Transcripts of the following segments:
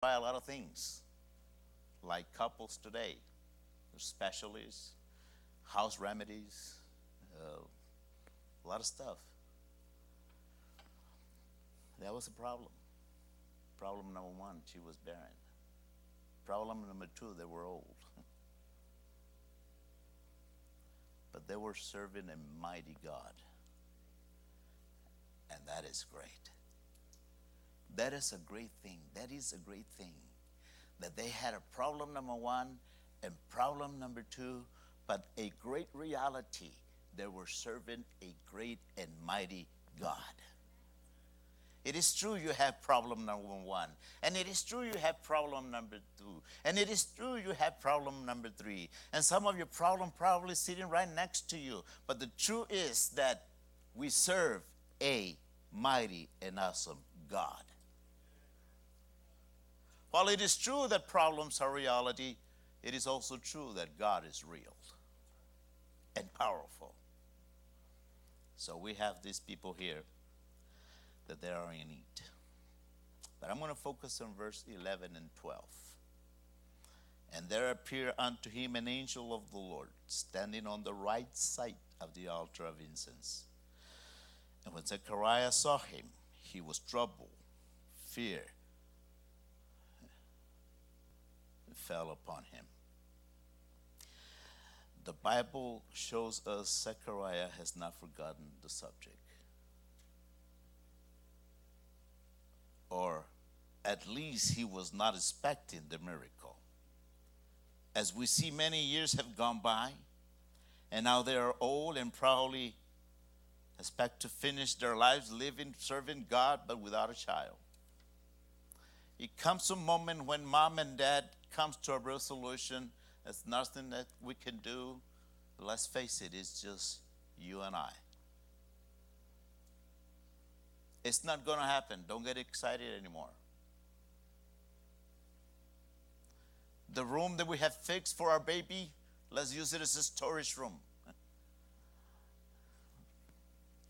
try a lot of things, like couples today. There's specialists, house remedies, a lot of stuff. That was a problem. Problem number one, she was barren. Problem number two, they were old. But they were serving a mighty God. And that is great. That is a great thing. That is a great thing. That they had a problem number one and problem number two, but a great reality. They were serving a great and mighty God. It is true you have problem number one. And it is true you have problem number two. And it is true you have problem number three. And some of your problem probably sitting right next to you. But the truth is that we serve a mighty and awesome God. While it is true that problems are reality, it is also true that God is real and powerful. So we have these people here that they are in need. But I'm going to focus on verse 11 and 12. And there appeared unto him an angel of the Lord, standing on the right side of the altar of incense. And when Zechariah saw him, he was troubled. Fear fell upon him. The Bible shows us Zechariah has not forgotten the subject. Or at least he was not expecting the miracle. As we see, many years have gone by, and now they are old and probably expect to finish their lives living, serving God, but without a child. It comes a moment when mom and dad comes to a resolution. There's nothing that we can do. But let's face it, it's just you and I. It's not going to happen. Don't get excited anymore. The room that we have fixed for our baby, let's use it as a storage room.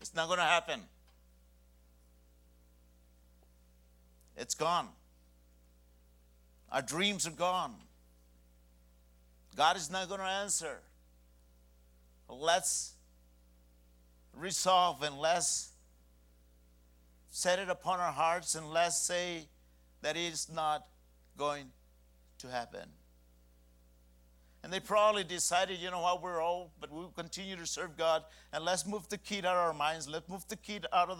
It's not going to happen. It's gone. Our dreams are gone. God is not going to answer. Let's resolve and let's set it upon our hearts and let's say that it is not going to happen. And they probably decided, you know what, we're old, but we'll continue to serve God, and let's move the kid out of our minds. Let's move the kid out of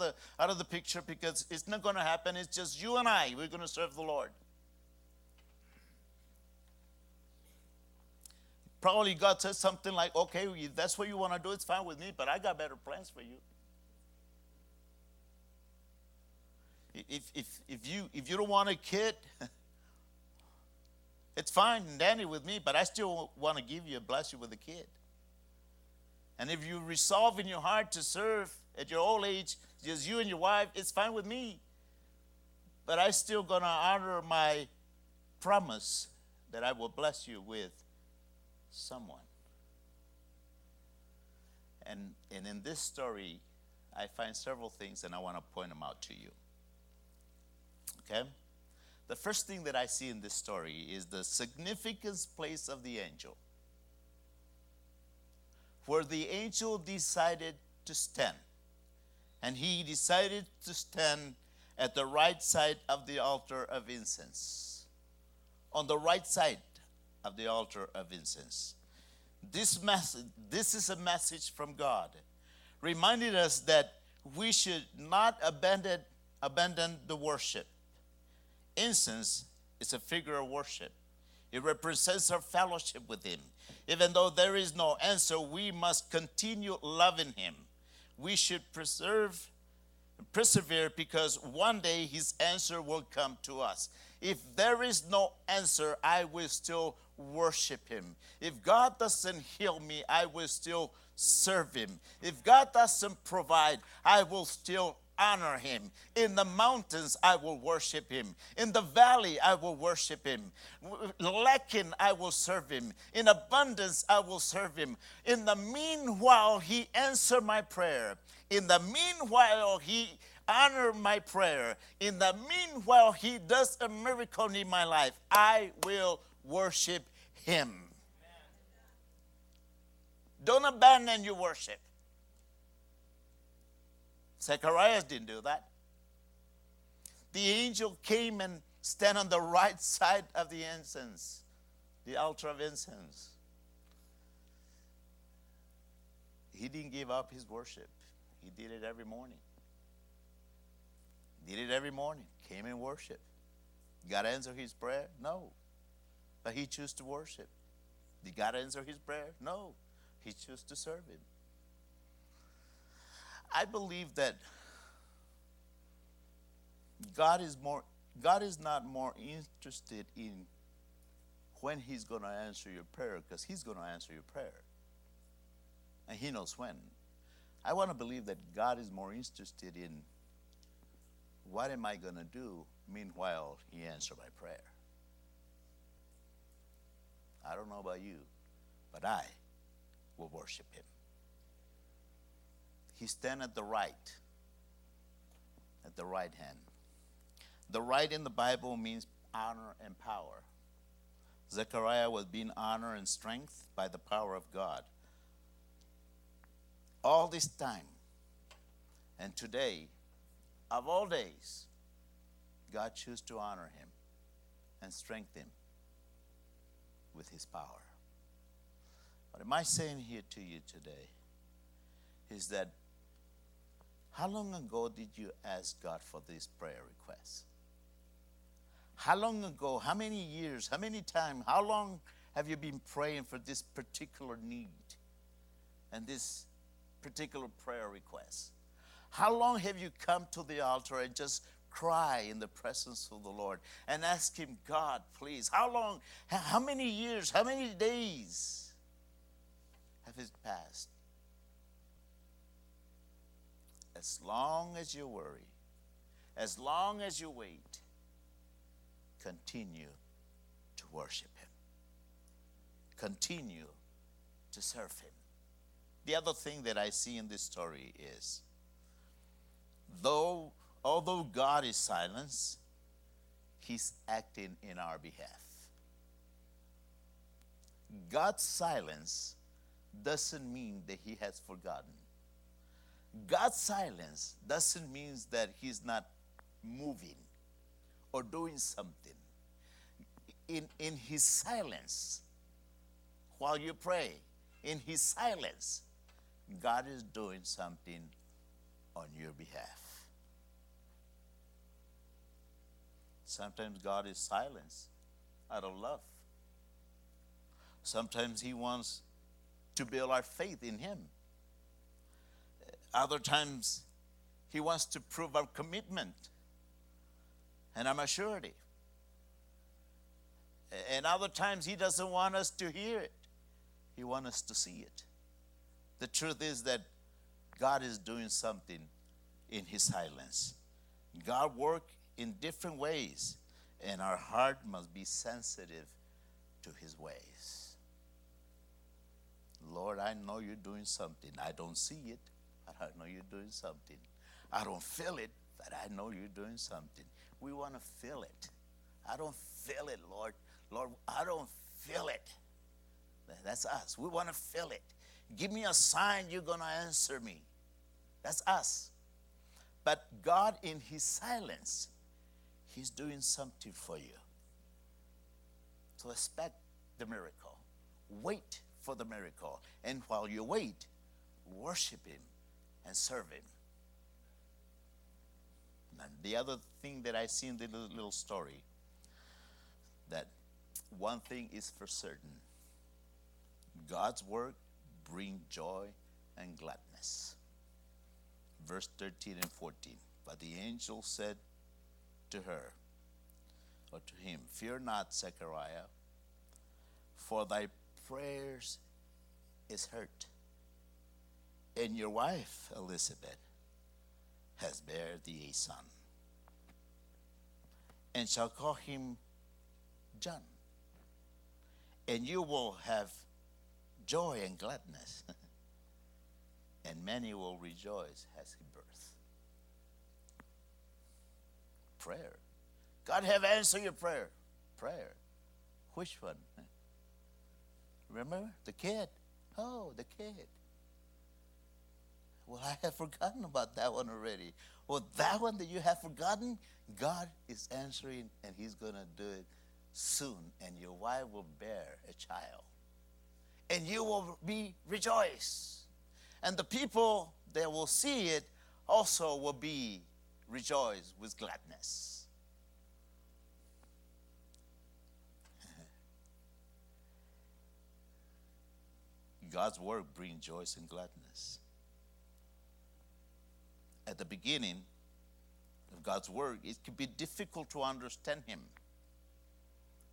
the picture, because it's not going to happen. It's just you and I. We're going to serve the Lord. Probably God says something like, okay, if that's what you want to do, it's fine with me, but I got better plans for you. If you don't want a kid, it's fine and dandy with me, but I still want to give you and bless you with a kid. And if you resolve in your heart to serve at your old age, just you and your wife, it's fine with me. But I still going to honor my promise that I will bless you with someone. And in this story, I find several things, and I want to point them out to you. Okay? The first thing that I see in this story is the significance place of the angel, where the angel decided to stand. And he decided to stand at the right side of the altar of incense. On the right side of the altar of incense. This is a message from God, reminding us that we should not abandon the worship. Incense is a figure of worship. It represents our fellowship with him. Even though there is no answer, we must continue loving him. We should persevere, because one day his answer will come to us. If there is no answer, I will still worship him. If God doesn't heal me, I will still serve him. If God doesn't provide, I will still honor him. In the mountains, I will worship him. In the valley, I will worship him. Lacking, I will serve him. In abundance, I will serve him. In the meanwhile, he answered my prayer. In the meanwhile, honor my prayer. In the meanwhile, he does a miracle in my life. I will worship him. Don't abandon your worship. Zacharias didn't do that. The angel came and stand on the right side of the incense, the altar of incense. He didn't give up his worship. He did it every morning. Did it every morning. Came and worshiped. God answer his prayer? No. But he chose to worship. Did God answer his prayer? No. He chose to serve him. I believe that God is not more interested in when he's going to answer your prayer, because he's going to answer your prayer. And he knows when. I want to believe that God is more interested in what am I going to do meanwhile he answers my prayer. I don't know about you, but I will worship him. He stands at the right hand. The right in the Bible means honor and power. Zechariah was being honored and strength by the power of God. All this time, and today, of all days, God chose to honor him and strengthen him with his power. What am I saying here to you today is that how long ago did you ask God for this prayer request? How long ago, how many years, how many times, how long have you been praying for this particular need and this particular prayer request? How long have you come to the altar and just cry in the presence of the Lord and ask him, God, please? How long, how many years, how many days have it passed? As long as you worry, as long as you wait, continue to worship him. Continue to serve him. The other thing that I see in this story is, although God is silent, he's acting in our behalf. God's silence doesn't mean that he has forgotten. God's silence doesn't mean that he's not moving or doing something. In his silence, while you pray, in his silence, God is doing something on your behalf. Sometimes God is silent out of love. Sometimes he wants to build our faith in him. Other times, he wants to prove our commitment and our maturity. And other times, he doesn't want us to hear it. He wants us to see it. The truth is that God is doing something in his silence. God works in different ways, and our heart must be sensitive to his ways. Lord, I know you're doing something. I don't see it, but I know you're doing something. I don't feel it, but I know you're doing something. We want to feel it. I don't feel it, Lord. Lord, I don't feel it. That's us. We want to feel it. Give me a sign you're going to answer me. That's us. But God, in his silence, he's doing something for you. So expect the miracle. Wait for the miracle. And while you wait, worship him and serve him. And the other thing that I see in the little story, that one thing is for certain. God's work brings joy and gladness. Verse 13 and 14. But the angel said to her, or to him, fear not, Zechariah, for thy prayers is heard, and your wife Elizabeth has bare thee a son, and shall call him John, and you will have joy and gladness, and many will rejoice as he birth. prayer. God have answered your prayer. Prayer. Which one? Remember? The kid. Oh, the kid. Well, I have forgotten about that one already. Well, that one that you have forgotten, God is answering, and He's going to do it soon. And your wife will bear a child. And you will be rejoiced. And the people that will see it also will be rejoiced with gladness. God's word brings joy and gladness. At the beginning of God's word, it could be difficult to understand Him.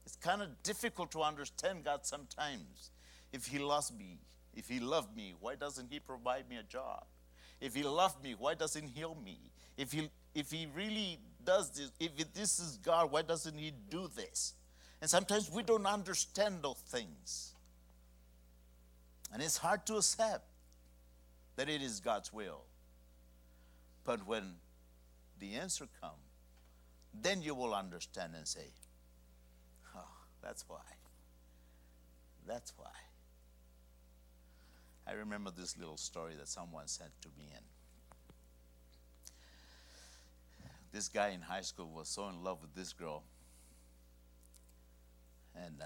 It's kind of difficult to understand God sometimes. If He loves me, if He loved me, why doesn't He provide me a job? If He loved me, why doesn't He heal me? If He really does this, if this is God, why doesn't He do this? And sometimes we don't understand those things. And it's hard to accept that it is God's will. But when the answer comes, then you will understand and say, oh, that's why. That's why. I remember this little story that someone sent to me. And this guy in high school was so in love with this girl and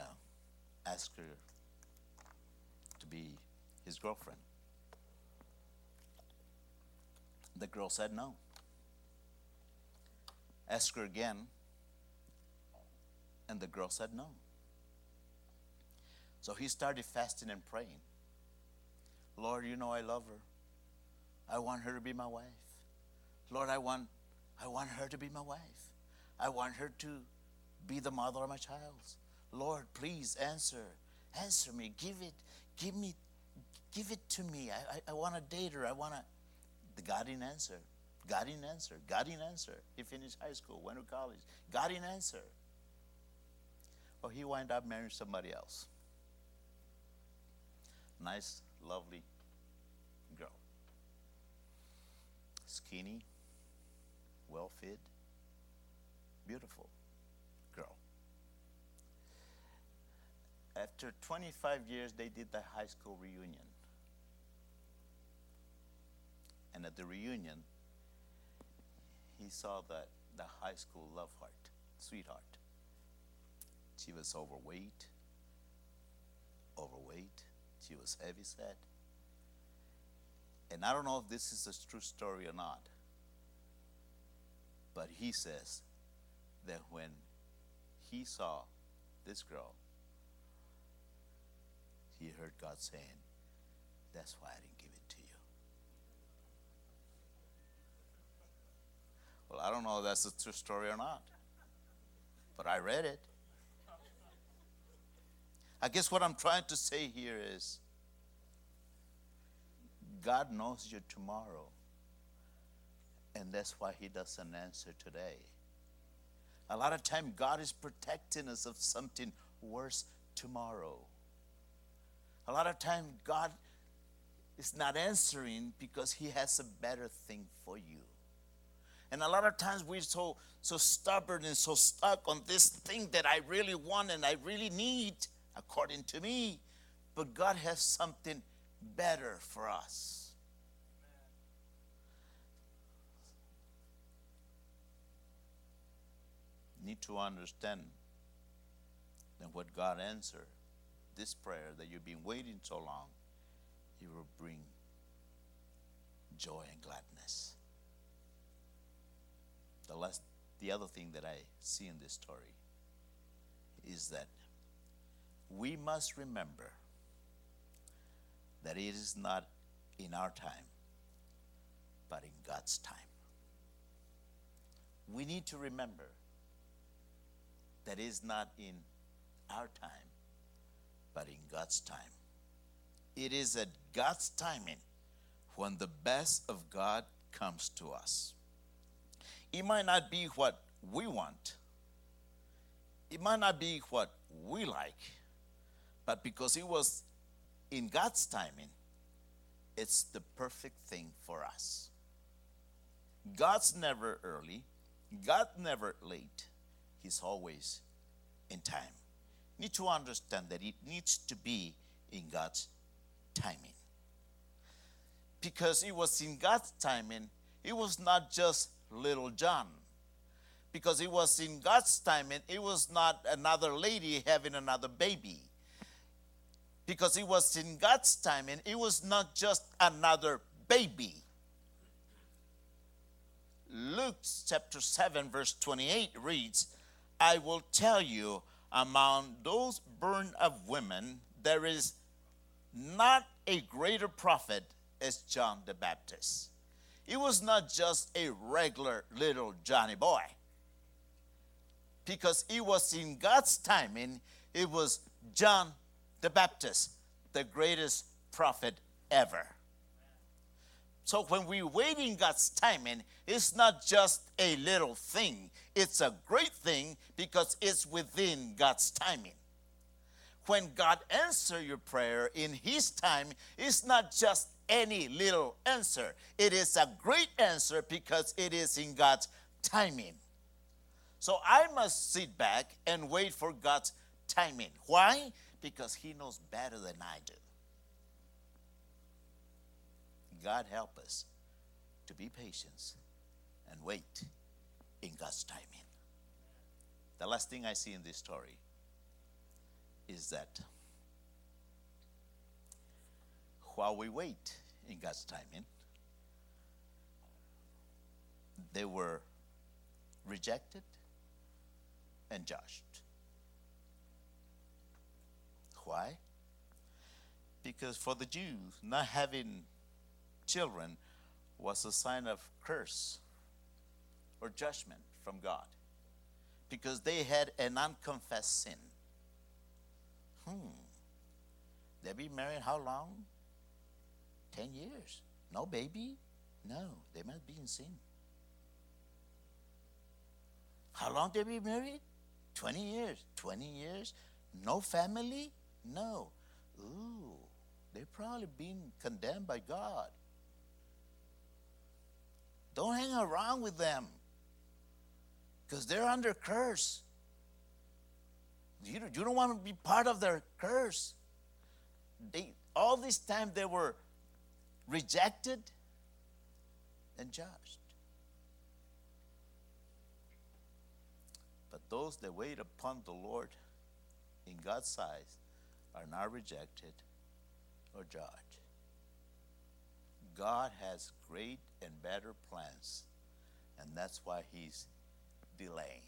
asked her to be his girlfriend. The girl said no. Asked her again, and the girl said no. So he started fasting and praying. Lord, you know I love her. I want her to be my wife. Lord, I want her to be my wife. I want her to be the mother of my child. Lord, please answer me. Give it to me. I want to date her. God didn't answer. God didn't answer. God didn't answer. He finished high school, went to college. God didn't answer. Well, he wound up marrying somebody else. Nice, lovely girl. Skinny, well-fed, beautiful girl. After 25 years, they did the high school reunion. And at the reunion, he saw the high school sweetheart. She was overweight. She was heavy-set. And I don't know if this is a true story or not, but he says that when he saw this girl, he heard God saying, that's why I didn't give it to you. Well, I don't know if that's a true story or not, but I read it. I guess what I'm trying to say here is God knows your tomorrow, and that's why He doesn't answer today. A lot of time God is protecting us of something worse tomorrow. A lot of time God is not answering because He has a better thing for you. And a lot of times we're so stubborn and so stuck on this thing that I really want and I really need, according to me. But God has something better for us. Need to understand that what God answered, this prayer that you've been waiting so long, He will bring joy and gladness. The other thing that I see in this story is that we must remember that it is not in our time, but in God's time. We need to remember that it is not in our time, but in God's time. It is at God's timing when the best of God comes to us. It might not be what we want. It might not be what we like, but because it was in God's timing, it's the perfect thing for us. God's never early. God never late. He's always in time. You need to understand that it needs to be in God's timing. Because it was in God's timing, it was not just little John. Because it was in God's timing, it was not another lady having another baby. Because it was in God's timing, it was not just another baby. Luke chapter 7 verse 28 reads, I will tell you, among those born of women, there is not a greater prophet as John the Baptist. It was not just a regular little Johnny boy. Because it was in God's timing, it was John the Baptist, the greatest prophet ever. So when we wait in God's timing, it's not just a little thing. It's a great thing because it's within God's timing. When God answers your prayer in His time, it's not just any little answer. It is a great answer because it is in God's timing. So I must sit back and wait for God's timing. Why? Because He knows better than I do. God help us to be patient and wait in God's timing. The last thing I see in this story is that while we wait in God's timing, they were rejected and judged. Why? Because for the Jews, not having children was a sign of curse or judgment from God, because they had an unconfessed sin. They been married how long? 10 years. No baby? No, they must be in sin. How long they been married? 20 years. 20 years? No family? No. Ooh, they probably been condemned by God. Don't hang around with them, because they're under curse. You don't want to be part of their curse. All this time they were rejected and judged. But those that wait upon the Lord in God's sight are not rejected or judged. God has great and better plans, and that's why He's delaying.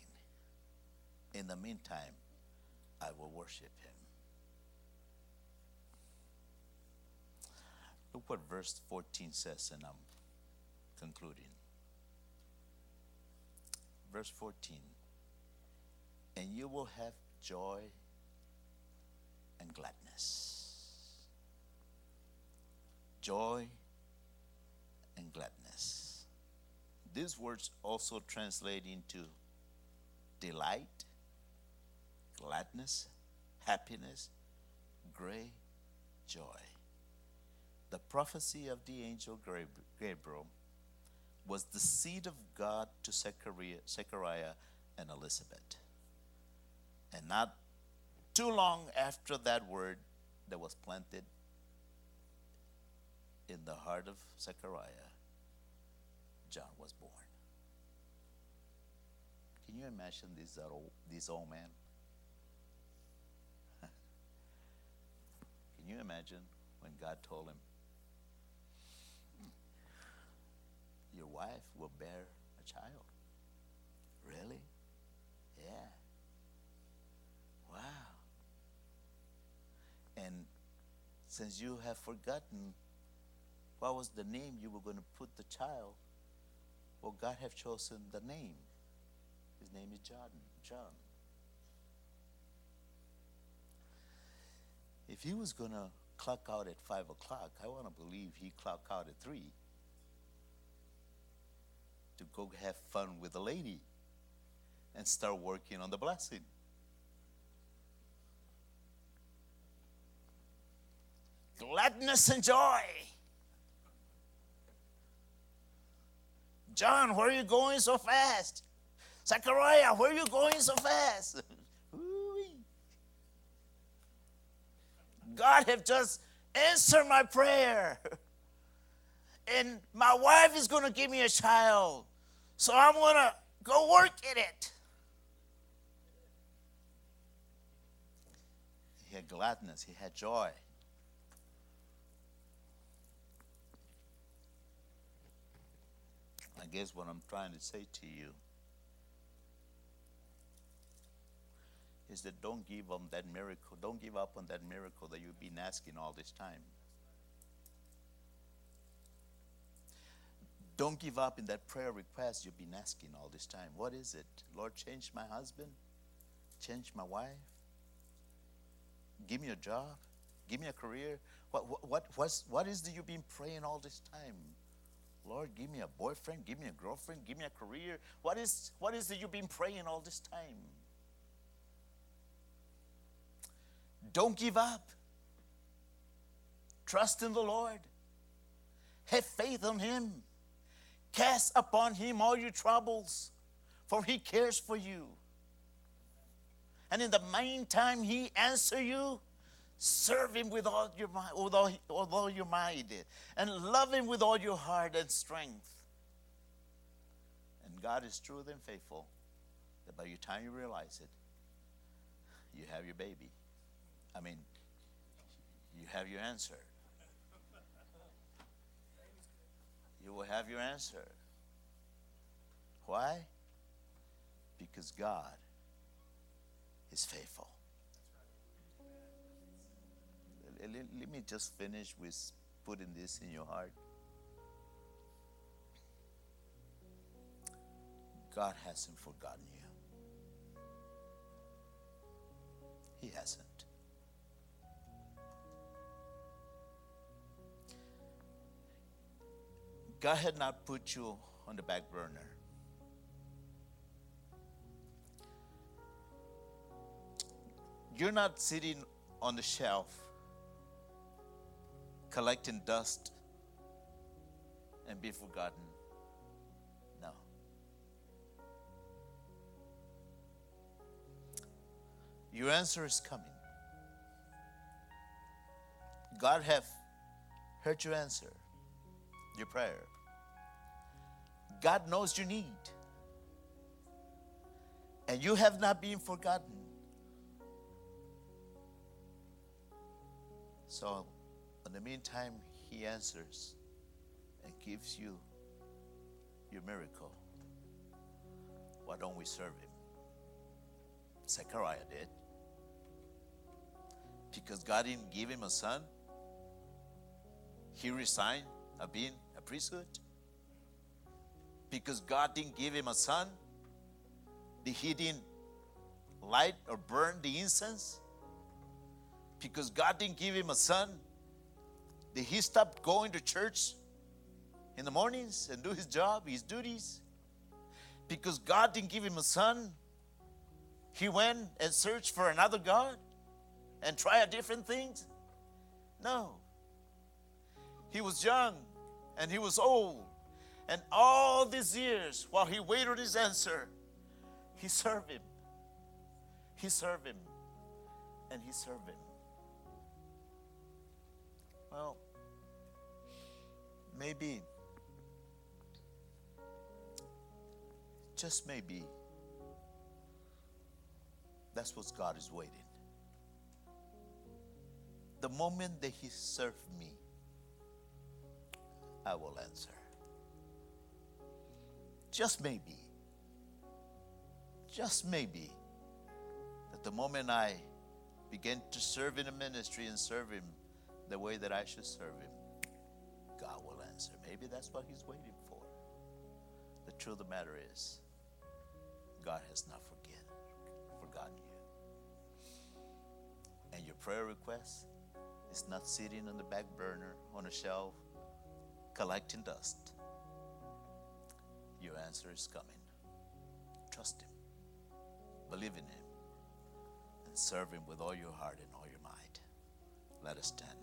In the meantime, I will worship Him. Look what verse 14 says, and I'm concluding. Verse 14, and you will have joy and gladness. Joy and gladness. These words also translate into delight, gladness, happiness, great joy. The prophecy of the angel Gabriel was the seed of God to Zechariah and Elizabeth. And not too long after that word that was planted in the heart of Zechariah, John was born. Can you imagine this old man? Can you imagine when God told him, your wife will bear a child? Really? Yeah. Wow. And since you have forgotten what was the name you were going to put the child, well, God have chosen the name. His name is John. If he was going to clock out at 5 o'clock, I want to believe he clocked out at 3 to go have fun with a lady and start working on the blessing. Gladness and joy. John, where are you going so fast? Zechariah, where are you going so fast? Ooh-wee. God have just answered my prayer. And my wife is going to give me a child. So I'm going to go work in it. He had gladness. He had joy. I guess what I'm trying to say to you is that don't give up that miracle. Don't give up on that miracle that you've been asking all this time. Don't give up in that prayer request you've been asking all this time. What is it? Lord, change my husband. Change my wife. Give me a job. Give me a career. What is it you've been praying all this time? Lord, give me a boyfriend. Give me a girlfriend. Give me a career. What is it you've been praying all this time? Don't give up. Trust in the Lord. Have faith on Him. Cast upon Him all your troubles, for He cares for you. And in the meantime, He answers you. Serve Him with all your mind, with all your mind, and love Him with all your heart and strength. And God is true and faithful, that by the time you realize it, you have your baby. I mean, you have your answer. You will have your answer. Why? Because God is faithful. Let me just finish with putting this in your heart. God hasn't forgotten you. He hasn't. God had not put you on the back burner. You're not sitting on the shelf collecting dust and be forgotten. No. Your answer is coming. God have heard your answer, your prayer. God knows your need. And you have not been forgotten. So, in the meantime, He answers and gives you your miracle. Why don't we serve Him? Zechariah did. Because God didn't give him a son, he resigned of being a priesthood. Because God didn't give him a son, he didn't light or burn the incense. Because God didn't give him a son, did he stop going to church in the mornings and do his job, his duties? Because God didn't give him a son, he went and searched for another God and tried different things? No. He was young and he was old. And all these years, while he waited his answer, he served him. He served him. And he served him. Well, maybe, just maybe, that's what God is waiting. The moment that he served me, I will answer. Just maybe, that the moment I begin to serve in a ministry and serve him the way that I should serve him, God will answer. Maybe that's what he's waiting for. The truth of the matter is, God has not forgotten you. And your prayer request is not sitting on the back burner on a shelf collecting dust. Your answer is coming. Trust him. Believe in him. And serve him with all your heart and all your might. Let us stand.